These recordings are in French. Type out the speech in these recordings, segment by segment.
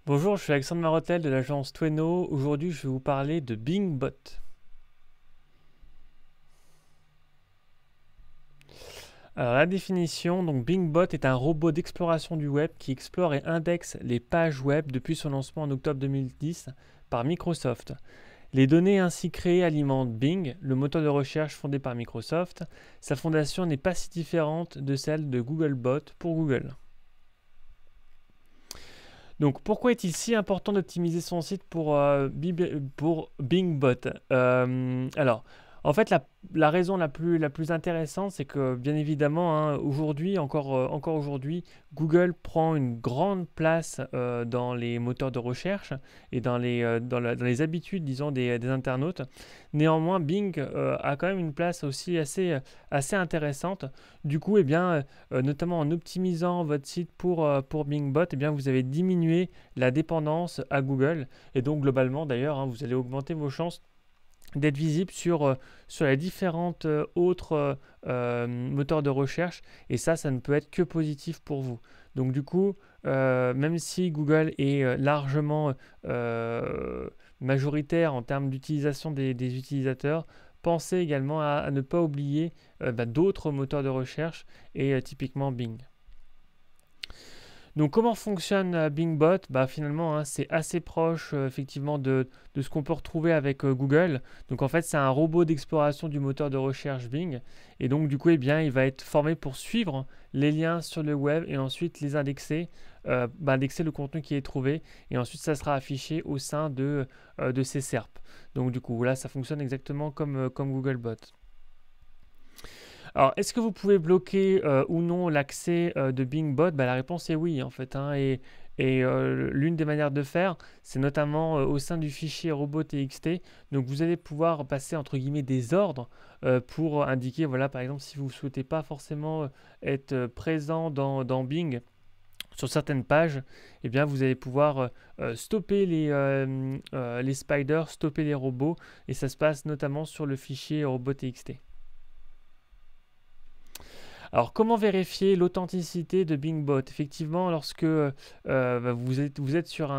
Bonjour, je suis Alexandre Marotel de l'agence Tweno. Aujourd'hui, je vais vous parler de BingBot. Alors, la définition, donc BingBot est un robot d'exploration du web qui explore et indexe les pages web depuis son lancement en octobre 2010 par Microsoft. Les données ainsi créées alimentent Bing, le moteur de recherche fondé par Microsoft. Sa fondation n'est pas si différente de celle de Googlebot pour Google. Donc, pourquoi est-il si important d'optimiser son site pour BingBot? Alors, en fait, la raison la plus intéressante, c'est que, bien évidemment, hein, aujourd'hui, encore aujourd'hui, Google prend une grande place dans les moteurs de recherche et dans les habitudes, disons, des internautes. Néanmoins, Bing a quand même une place aussi assez intéressante. Du coup, eh bien, notamment en optimisant votre site pour BingBot, eh bien, vous avez diminué la dépendance à Google. Et donc, globalement, d'ailleurs, hein, vous allez augmenter vos chances d'être visible sur les différentes autres moteurs de recherche. Et ça ne peut être que positif pour vous. Donc, du coup, même si Google est largement majoritaire en termes d'utilisation des utilisateurs, pensez également à ne pas oublier d'autres moteurs de recherche et typiquement Bing. Donc comment fonctionne BingBot? Finalement, hein, c'est assez proche effectivement de ce qu'on peut retrouver avec Google. Donc en fait, c'est un robot d'exploration du moteur de recherche Bing. Et donc du coup, eh bien, il va être formé pour suivre les liens sur le web et ensuite les indexer, indexer le contenu qui est trouvé. Et ensuite, ça sera affiché au sein de ces SERP. Donc du coup, là, ça fonctionne exactement comme Googlebot. Alors, est-ce que vous pouvez bloquer ou non l'accès de BingBot? La réponse est oui, en fait, hein, et l'une des manières de faire, c'est notamment au sein du fichier robot.txt. Donc, vous allez pouvoir passer entre guillemets des ordres pour indiquer, voilà, par exemple, si vous ne souhaitez pas forcément être présent dans Bing sur certaines pages, eh bien, vous allez pouvoir stopper les spiders, stopper les robots, et ça se passe notamment sur le fichier robot.txt. Alors, comment vérifier l'authenticité de BingBot? Effectivement, lorsque vous êtes sur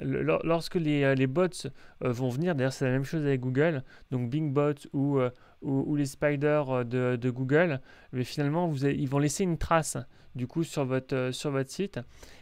lorsque les bots vont venir, d'ailleurs c'est la même chose avec Google, donc BingBot ou les spiders de Google, mais finalement ils vont laisser une trace du coup sur votre site.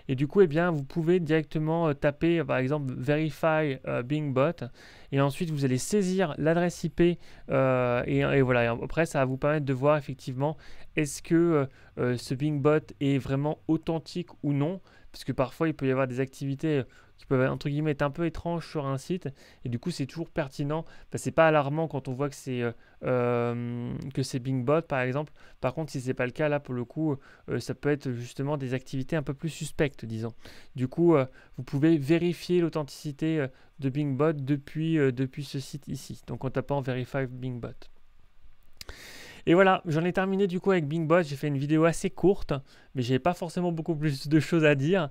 Et du coup, eh bien, vous pouvez directement taper par exemple Verify BingBot et ensuite vous allez saisir l'adresse IP et voilà. Et après, ça va vous permettre de voir effectivement est-ce que ce BingBot est vraiment authentique ou non? Parce que parfois, il peut y avoir des activités qui peuvent, entre guillemets, être un peu étranges sur un site. Et du coup, c'est toujours pertinent. C'est pas alarmant quand on voit que c'est BingBot, par exemple. Par contre, si c'est pas le cas, là, pour le coup, ça peut être justement des activités un peu plus suspectes, disons. Du coup, vous pouvez vérifier l'authenticité de BingBot depuis ce site ici. Donc, en tapant Verify BingBot. Et voilà, j'en ai terminé du coup avec BingBot. J'ai fait une vidéo assez courte, mais j'avais pas forcément beaucoup plus de choses à dire.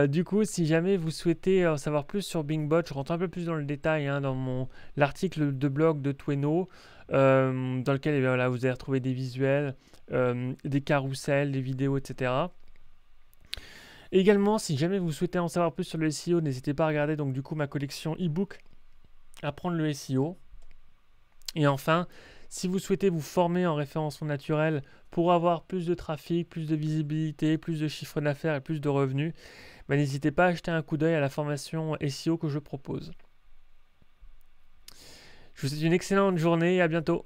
Du coup, si jamais vous souhaitez en savoir plus sur BingBot, je rentre un peu plus dans le détail hein, dans l'article de blog de Tweno, dans lequel eh bien, là, vous allez retrouver des visuels, des carousels, des vidéos, etc. Également, si jamais vous souhaitez en savoir plus sur le SEO, n'hésitez pas à regarder donc du coup ma collection e-book Apprendre le SEO. Et enfin, si vous souhaitez vous former en référencement naturel pour avoir plus de trafic, plus de visibilité, plus de chiffre d'affaires et plus de revenus, n'hésitez pas à jeter un coup d'œil à la formation SEO que je propose. Je vous souhaite une excellente journée et à bientôt.